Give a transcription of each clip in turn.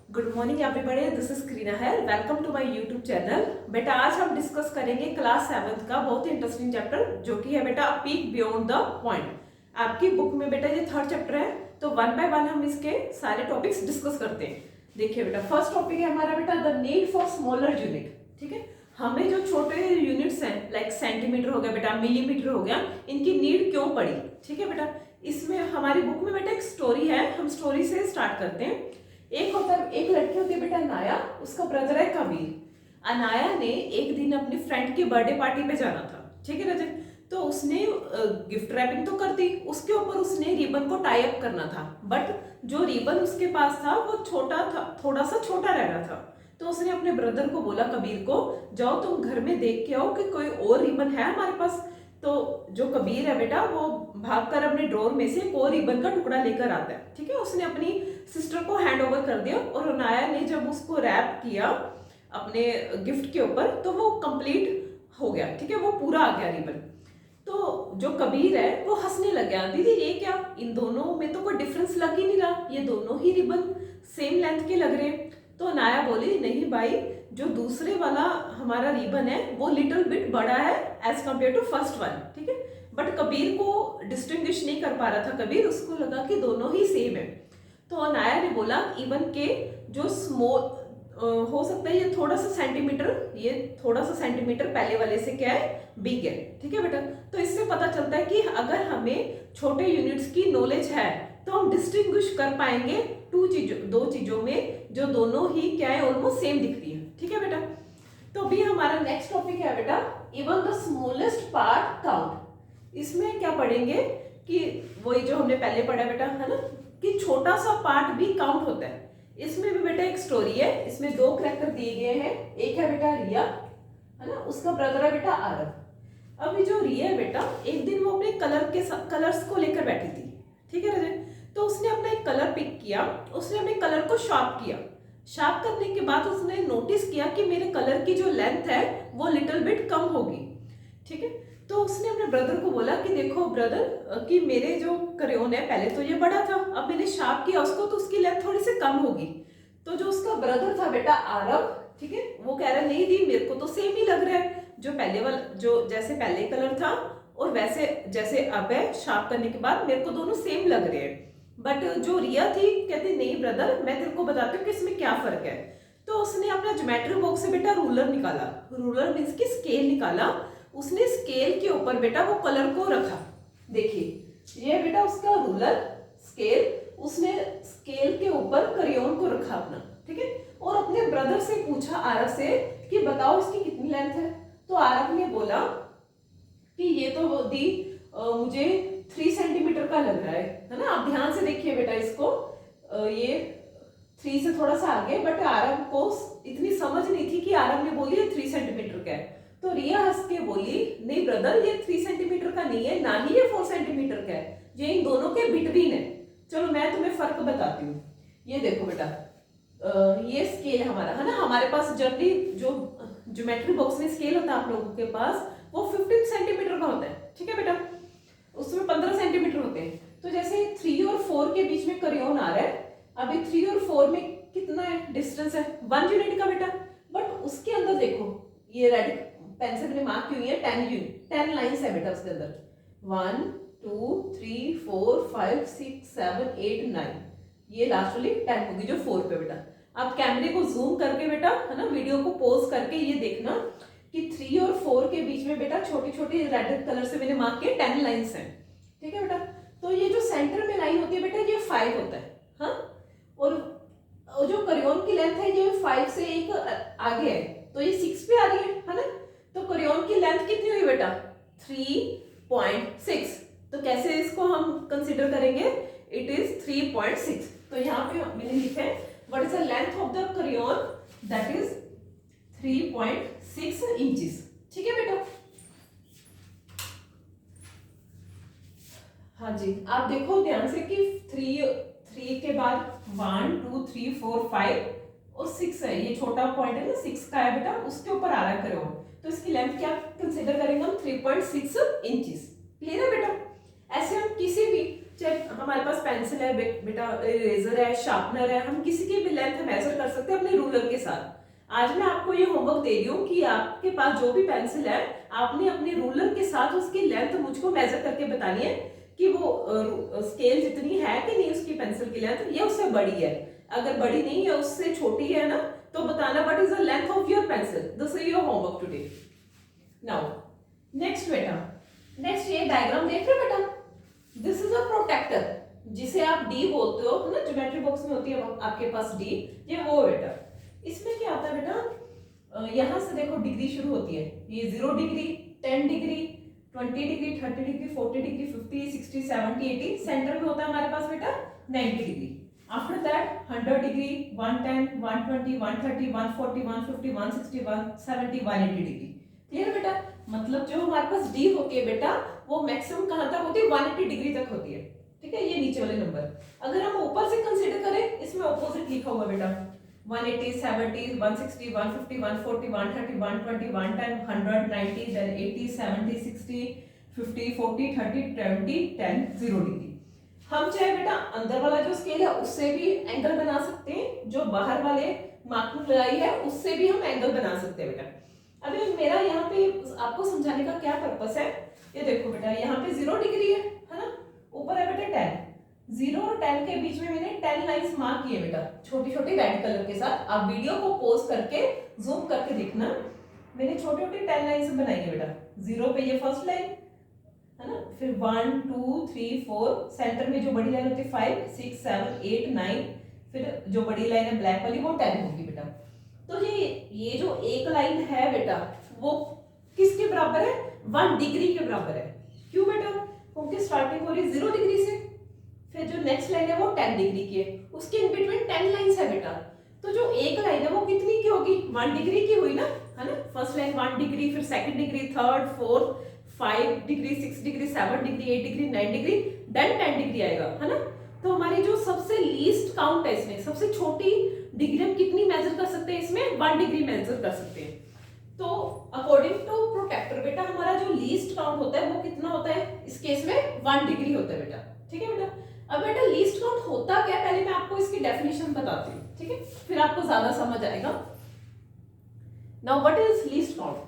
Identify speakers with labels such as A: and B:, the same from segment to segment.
A: Good morning everybody, this is Kareena है। Welcome to my YouTube channel. बेटा आज हम डिस्कस करेंगे क्लास 7 का बहुत ही इंटरेस्टिंग चैप्टर जो कि है बेटा पीक बियॉन्ड द पॉइंट। आपकी बुक में बेटा ये थर्ड चैप्टर है, तो वन बाय वन हम इसके सारे टॉपिक्स डिस्कस करते हैं। देखिए बेटा, फर्स्ट टॉपिक है हमारा बेटा the need for smaller unit. ठीक है, हमें जो छोटे यूनिट्स हैं लाइक सेंटीमीटर हो गया बेटा, मिलीमीटर हो गया, इनकी नीड क्यों पड़ी। ठीक है बेटा, इसमें हमारी बुक में बेटा एक स्टोरी है, हम स्टोरी से स्टार्ट करते हैं। एक लड़की होती है बेटा अनाया, उसका ब्रदर है कबीर। अनाया ने एक दिन अपनी फ्रेंड की बर्थडे पार्टी पे जाना था। ठीक है रजत, तो उसने गिफ्ट रैपिंग तो कर दी, उसके ऊपर उसने रिबन को टाई अप करना था, बट जो रिबन उसके पास था वो छोटा था, थोड़ा सा छोटा रह रहा था। तो उसने अपने ब्रदर को बोला, कबीर को, जाओ तुम घर में देख के आओ कि कोई और रिबन है हमारे पास। तो जो कबीर है बेटा वो भागकर अपने ड्रॉर में से एक और रिबन का टुकड़ा लेकर आता है। ठीक है, उसने अपनी सिस्टर को हैंड ओवर कर दिया और अनाया ने जब उसको रैप किया अपने गिफ्ट के ऊपर तो वो कंप्लीट हो गया। ठीक है, वो पूरा आ गया रिबन। तो जो कबीर है वो हंसने लग गया, दीदी ये क्या, इन दोनों में तो कोई डिफरेंस लग ही नहीं रहा, ये दोनों ही रिबन सेम लेंथ के लग रहे हैं। तो अनाया बोली, नहीं भाई, जो दूसरे वाला हमारा रिबन है वो लिटिल बिट बड़ा है as compare to first one. ठीक है, बट कबीर को डिस्टिंग्विश नहीं कर पा रहा था कबीर, उसको लगा कि दोनों ही सेम है। तो अनाया ने बोला, इवन के जो स्मॉल हो सकता है ये थोड़ा सा सेंटीमीटर, ये थोड़ा सा सेंटीमीटर पहले वाले से क्या है, बिग है। ठीक है बेटा, तो इससे पता चलता है कि अगर हमें छोटे यूनिट्स की नॉलेज है तो हम डिस्टिंग्विश कर पाएंगे दो चीजों में जो दोनों ही क्या है, ऑलमोस्ट सेम दिख रही है। ठीक है बेटा, तो अभी हमारा नेक्स्ट टॉपिक है बेटा even the smallest part count. इसमें क्या पढ़ेंगे कि वही जो हमने पहले पढ़ा बेटा, है ना, कि छोटा सा पार्ट भी काउंट होता है। इसमें भी बेटा एक स्टोरी है, इसमें दो कैरेक्टर दिए गए हैं, एक है बेटा रिया, है ना, उसका ब्रदर है बेटा आरव। अभी जो रिया है बेटा, एक दिन वो अपने कलर्स को लेकर बैठी थी। ठीक है रजत, तो उसने अपना एक कलर पिक किया, उसने अपने कलर को शार्प किया। शार्प करने के बाद उसने नोटिस किया कि मेरे कलर की जो लेंथ है वो लिटिल बिट कम होगी। ठीक है, तो उसने अपने ब्रदर को बोला कि देखो ब्रदर, कि मेरे जो क्रेयॉन है पहले तो ये बड़ा था, अब मैंने शार्प किया उसको तो उसकी लेंथ थोड़ी सी कम होगी। तो जो उसका ब्रदर था बेटा आरव, ठीक है, वो कह रहा नहीं दी, मेरे को तो सेम ही लग रहा है, जो पहले वाला जो जैसे पहले कलर था और वैसे जैसे अब है शार्प करने के बाद, मेरे को दोनों सेम लग रहे हैं। बट जो रिया थी कहती नहीं ब्रदर, मैं तेरे को बताती हूँ कि इसमें क्या फर्क है। तो उसने अपना ज्योमेट्री बॉक्स से बेटा रूलर निकाला, रूलर मीन्स की स्केल निकाला, उसने स्केल के ऊपर बेटा वो कलर को रखा। देखिए ये बेटा उसका रूलर स्केल, उसने स्केल के ऊपर क्रेयॉन को रखा अपना। ठीक है, और अपने ब्रदर से पूछा आरव से कि बताओ इसकी कितनी लेंथ है। तो आरव ने बोला कि ये तो दी मुझे 3 सेंटीमीटर का लग रहा है ना। आप ध्यान से देखिए बेटा इसको, ये 3 से थोड़ा सा आगे, बट आरव को इतनी समझ नहीं थी कि आरव ने बोली ये 3 सेंटीमीटर का है। तो रिया हंस के बोली, नहीं ब्रदर, ये 3 सेंटीमीटर का नहीं है, ना ही ये 4 सेंटीमीटर का है, ये इन दोनों के बिटवीन है। चलो मैं तुम्हें फर्क बताती हूँ। ये देखो बेटा, ये स्केल हमारा है ना, हमारे पास जनरली जो ज्योमेट्री बॉक्स में स्केल होता है आप लोगों के पास, वो 15 सेंटीमीटर का होता है। ठीक है बेटा, उसमें 15 सेंटीमीटर होते हैं। तो जैसे 3 और 4 के बीच में क्रेयॉन आ रहा है, अभी 3 और 4 में कितना है डिस्टेंस है, 1 यूनिट का बेटा। बट उसके अंदर देखो, ये रेड पेन से मैंने मार्क की हुई है 10 यूनिट, 10 लाइंस है बेटा उसके अंदर, 1 2 3 4 5 6 7 8 9, ये लास्ट वाली 10 होगी जो 4 पे बेटा। आप कैमरे को जूम करके बेटा, है ना, वीडियो को पॉज करके ये देखना कि 3 और 4 के बीच में बेटा छोटी छोटी रेड कलर से मैंने मार्क किए 10 लाइंस हैं। ठीक है बेटा, तो ये जो सेंटर में लाइन होती है बेटा ये 5 होता है, हाँ, और जो क्रेयॉन की लेंथ है ये 5 से एक आगे है, तो ये 6 पे आ रही है ना। तो क्रेयॉन की लेंथ कितनी हुई बेटा, 3.6। तो कैसे इसको हम कंसिडर करेंगे, इट इज 3.6। तो यहाँ पे मैंने लिखा है what is the length of the crayon, that is 3.6 inches. ठीक है बेटा, हाँ जी, आप देखो ध्यान से कि 3 के बाद 1 2 3 4 5 और 6 है, ये छोटा पॉइंट है ना 6 का है बेटा, उसके ऊपर आ रहा है क्रेयॉन, तो इसकी लेंथ क्या कंसिडर करेंगे हम, 3.6 इंचेस। क्लियर है बेटा, ऐसे हम किसी भी चाहे हमारे पास पेंसिल है बेटा, इरेजर है, शार्पनर है, हम किसी की भी लेंथ मेजर कर सकते हैं अपने रूलर के साथ। आज मैं आपको ये होमवर्क दे रही हूँ कि आपके पास जो भी पेंसिल है, आपने अपने रूलर के साथ उसकी लेंथ मुझको मेजर करके बतानी है कि वो स्केल जितनी है कि नहीं उसकी पेंसिल की लेंथ, ये उससे बड़ी है। अगर बड़ी नहीं है, उससे छोटी है ना, तो बताना what is the length of your pencil. This is your homework today. Now next बेटा, नेक्स्ट ये डायग्राम देख रहे हो बेटा, दिस इज अ प्रोटेक्टर, जिसे आप डी बोलते हो ना, ज्योमेट्री बॉक्स में होती है आपके पास डी, ये वो बेटा। इसमें क्या आता है बेटा, यहां से देखो डिग्री शुरू होती है, ये 0 degree, 10 degree, 20 degree, 30 degree, 40 degree, 50, 60, 70, 80, centre में होता है हमारे पास बेटा 90 degree. After that 100 degree, 110, 120, 130, 140, 150, 160, 170, 180 degree. Clear बेटा? मतलब जो हमारे पास डी होती है बेटा, वो मैक्सिमम कहां तक होती है, 180 डिग्री तक होती है। ठीक है, ये नीचे वाले नंबर। अगर हम ऊपर से कंसीडर करें, इसमें ऑपोजिट लिखा हुआ बेटा, 180, 70, 160, 150, 140, 130, 120, 110, 100, 90, then 80, 70, 60, 50, 40, 30, 20, 10, 0 डिग्री। हम चाहे बेटा अंदर वाला जो स्केल है उससे भी एंगल बना सकते हैं, जो बाहर वाले मार्किंग लगाई है उससे भी हम एंगल बना सकते हैं बेटा। अभी मेरा यहाँ पे आपको समझाने का क्या पर्पस है, ये देखो बेटा, यहाँ पे 0 डिग्री है ना, ऊपर है बेटा 10, 0 और 10 के बीच में मैंने 10 लाइंस मार्क किए बेटा, छोटी छोटी रेड कलर के साथ। आप वीडियो को पॉज करके जूम करके देखना, मैंने छोटी छोटी 10 लाइंस बनाई है बेटा। 0 पे ये फर्स्ट लाइन है ना, फिर 1 2 3 4, सेंटर में जो बड़ी लाइन होती है 5 6 7 8 9, फिर जो बड़ी लाइन है ब्लैक वाली वो 10 होगी बेटा। तो ये जो एक लाइन है बेटा, वो किसके बराबर है, 1 डिग्री के बराबर है। क्यों बेटा? क्योंकि स्टार्टिंग हो रही है 0 डिग्री से, फिर जो नेक्स्ट लाइन है वो 10 डिग्री की है, उसके इन बिटवीन 10 लाइंस है बेटा। तो जो एक लाइन है वो कितनी की होगी, 1 डिग्री की हुई ना, है ना। फर्स्ट लाइन 1 डिग्री, फिर second degree, third, fourth, 5 degree, 6 degree, 7 degree, 8 degree, 9 degree, then 10 degree आएगा, है ना। तो हमारी जो सबसे लीस्ट काउंट है इसमें, सबसे छोटी डिग्री हम कितनी मेजर कर सकते हैं इसमें, 1 डिग्री मेजर कर सकते हैं। तो अकॉर्डिंग टू प्रोटेक्टर बेटा, हमारा जो लीस्ट काउंट होता है वो कितना होता है, इस केस में 1 डिग्री होता है बेटा। ठीक है बेटा? अब बेटा लीस्ट काउंट होता क्या, पहले मैं आपको इसकी डेफिनेशन बताती हूँ, ठीक है, फिर आपको ज्यादा समझ आएगा। Now what is least count?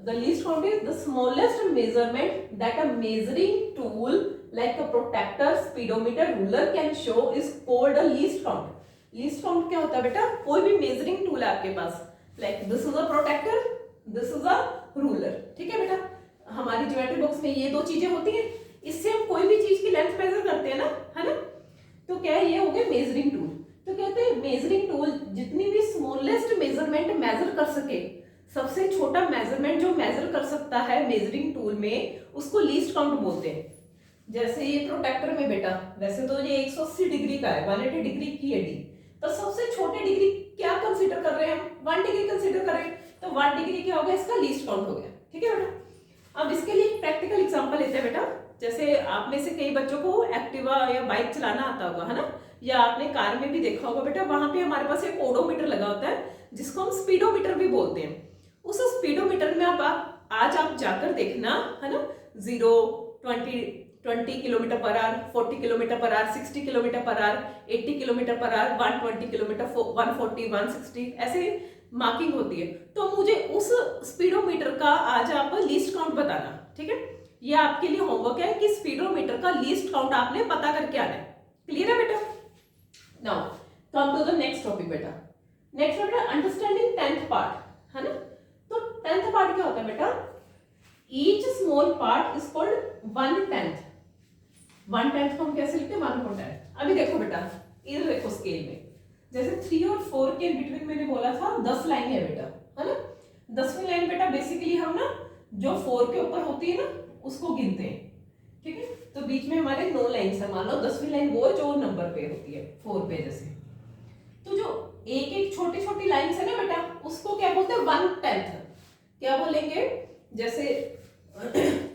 A: The least count is the smallest measurement that a measuring tool like a protractor, speedometer, ruler can show is called a least count. Least count क्या होता है बेटा? कोई भी measuring tool है आपके पास, like this is a protractor, this is a ruler. ठीक है बेटा? हमारी ज्योमेट्री बॉक्स में ये दो चीजें होती हैं, इससे हम कोई भी चीज की लेंथ मेजर करते हैं ना, है ना। तो क्या है, ये हो गया मेजरिंग टूल। तो कहते हैं मेजरिंग टूल जितनी भी स्मॉलेस्ट मेजरमेंट मेजर कर सके, सबसे छोटा मेजरमेंट जो मेजर कर सकता है मेजरिंग टूल में, उसको लीस्ट काउंट बोलते हैं। जैसे ये प्रोटेक्टर में बेटा, वैसे तो ये 180 डिग्री का है, 180 डिग्री की है डी, तो सबसे छोटे डिग्री क्या कंसीडर कर रहे हैं हम, 1 डिग्री कंसीडर कर रहे हैं, तो 1 डिग्री क्या हो गया, इसका लीस्ट काउंट हो गया। ठीक है बेटा? अब इसके लिए प्रैक्टिकल एग्जांपल लेते हैं बेटा। जैसे आप में से कई बच्चों को एक्टिवा या बाइक चलाना आता होगा, है ना, या आपने कार में भी देखा होगा बेटा, वहां पे हमारे पास एक ओडोमीटर लगा होता है, जिसको हम स्पीडोमीटर भी बोलते हैं। उस स्पीडोमीटर में आप आज आप जाकर देखना, है ना, 0 20 kilometre per hour, 40 kilometre per hour, 60 kilometre per hour, 80 kilometre per hour, 120 kilometre, 140, 160, ऐसे मार्किंग होती है। तो मुझे उस स्पीडोमीटर का आज आप लीस्ट काउंट बताना। ठीक है, ये आपके लिए होमवर्क है कि स्पीडोमीटर का लीस्ट काउंट आपने पता करके आना है। क्लियर है बेटा? Now come to the next topic बेटा। नेक्स्ट बेटा अंडरस्टैंडिंग 10th पार्ट, है ना। तो 10th पार्ट क्या होता है बेटा, each small part is called 1/10। 1/10 को हम कैसे लिखते हैं, 1/10। अभी देखो बेटा, इधर देखो स्केल में, जैसे 3 और 4 के बिटवीन मैंने बोला था 10 लाइन है बेटा, है ना। 10वीं लाइन बेटा बेसिकली हम ना जो 4 के ऊपर होती है ना उसको गिनते हैं। ठीक है, तो बीच में हमारे 9 लाइन है, मान लो 10वीं लाइन वो जो नंबर पे होती है 4 पे जैसे। तो जो एक एक छोटी छोटी लाइन है ना बेटा, उसको क्या बोलते हैं, 1/10। क्या बोलेंगे, जैसे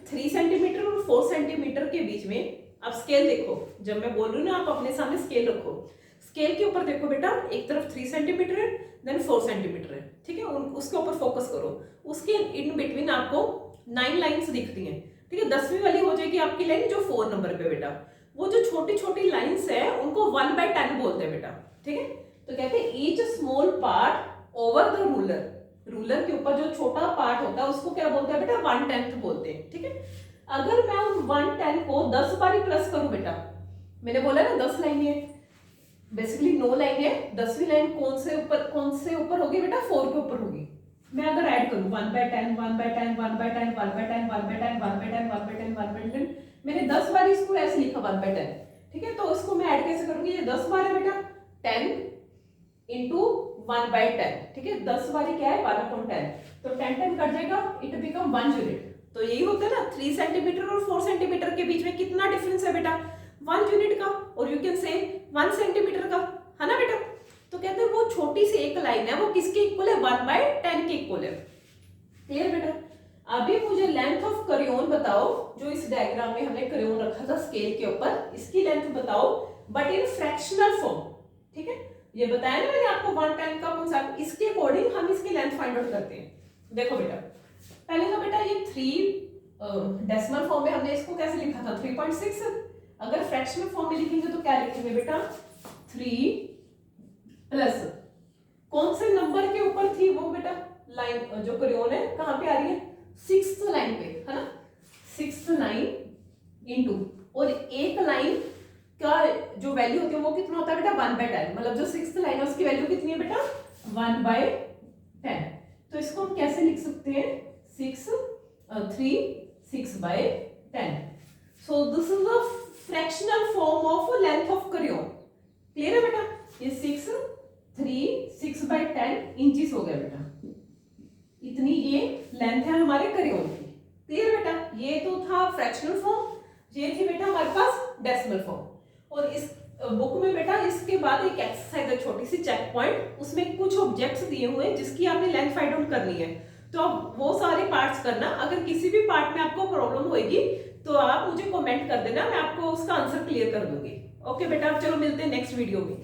A: 3 सेंटीमीटर और 4 सेंटीमीटर के बीच में, अब स्केल देखो, जब मैं बोल रही हूँ ना आप अपने सामने स्केल रखो, स्केल के ऊपर देखो बेटा, एक तरफ 3 सेंटीमीटर है, देन 4 सेंटीमीटर है। ठीक है, उसके ऊपर फोकस करो, उसके इन बिटवीन आपको 9 लाइन्स दिखती हैं। ठीक है, 10वीं वाली हो जाएगी आपकी लाइन जो 4 नंबर पे बेटा, वो जो छोटी छोटी लाइंस है उनको 1/10 बोलते हैं बेटा, ठीक है। तो कहते हैं each small part over the ruler, ruler के ऊपर जो छोटा पार्ट होता है उसको क्या बोलते हैं बेटा, 1/10 बोलते हैं, ठीक है। अगर मैं उन 1/10 को 10 बारी प्लस करूं बेटा, मैंने बोला ना 10 लाइन है, बेसिकली 9 लाइन है, 10वीं लाइन कौन से ऊपर होगी बेटा, 4 के ऊपर होगी। मैं अगर ऐड करूं 1/10 1/10 1/10 1/10 1/10 1/10 1/10 1/10, मैंने 10 बार इसको ऐसे लिखा 1/10, ठीक है। तो इसको मैं ऐड कैसे करूंगी, ये 10 बार है बेटा, 10 इंटू 1/10, ठीक है। 10 बारी क्या है 1/10, तो 10 कट जाएगा, इट बिकम 1 यूनिट। तो यही होता है ना 3 सेंटीमीटर और 4 सेंटीमीटर के बीच में कितना डिफरेंस है बेटा, 1 यूनिट का, और यू कैन से 1 सेंटीमीटर का, है ना बेटा। तो कहते हैं वो छोटी सी एक लाइन है, वो किसके इक्वल है, 1/10 के इक्वल है। क्लियर बेटा। अभी मुझे लेंथ ऑफ क्रेयॉन बताओ, जो इस डायग्राम में हमने क्रेयॉन रखा था स्केल के ऊपर, इसकी लेंथ बताओ बट इन फ्रैक्शनल फॉर्म, ठीक है। ये बताया ना मैंने आपको 1/10 का कॉन्सेप्ट, इसके अकॉर्डिंग हम इसकी लेंथ फाइंड आउट करते हैं। देखो बेटा, पहले तो बेटा ये 3 डेसिमल फॉर्म में हमने इसको कैसे लिखा था, 3.6। अगर फ्रैक्शनल फॉर्म में लिखेंगे तो क्या लिखेंगे बेटा, 3 प्लस कौन से नंबर के ऊपर थी वो बेटा लाइन, जो क्रेयॉन है कहां पे आ रही है, 6th लाइन पे, है ना, 6th लाइन इंटू, और एक लाइन का जो वैल्यू होती है वो कितना होता है बेटा, 1/10, मतलब जो 6th लाइन है उसकी वैल्यू कितनी है बेटा, 1/10। तो इसको हम कैसे लिख सकते हैं, 6/10। So this is the fractional form of length of crayon. Clear है बेटा, ये 6/10 इंचेस हो गया बेटा, इतनी ये लेंथ है हमारे क्रेयॉन की। क्लियर बेटा, ये तो था फ्रैक्शनल फॉर्म, ये थी बेटा हमारे पास डेसिमल फॉर्म। और इस बुक में बेटा इसके बाद एक एक्सरसाइज है छोटी सी चेक पॉइंट, उसमें कुछ ऑब्जेक्ट्स दिए हुए हैं जिसकी आपने लेंथ फाइंड आउट करनी है। तो अब वो सारे पार्ट्स करना, अगर किसी भी पार्ट में आपको प्रॉब्लम होगी तो आप मुझे कमेंट कर देना, मैं आपको उसका आंसर क्लियर कर दूंगी। ओके बेटा, अब चलो मिलते हैं नेक्स्ट वीडियो में।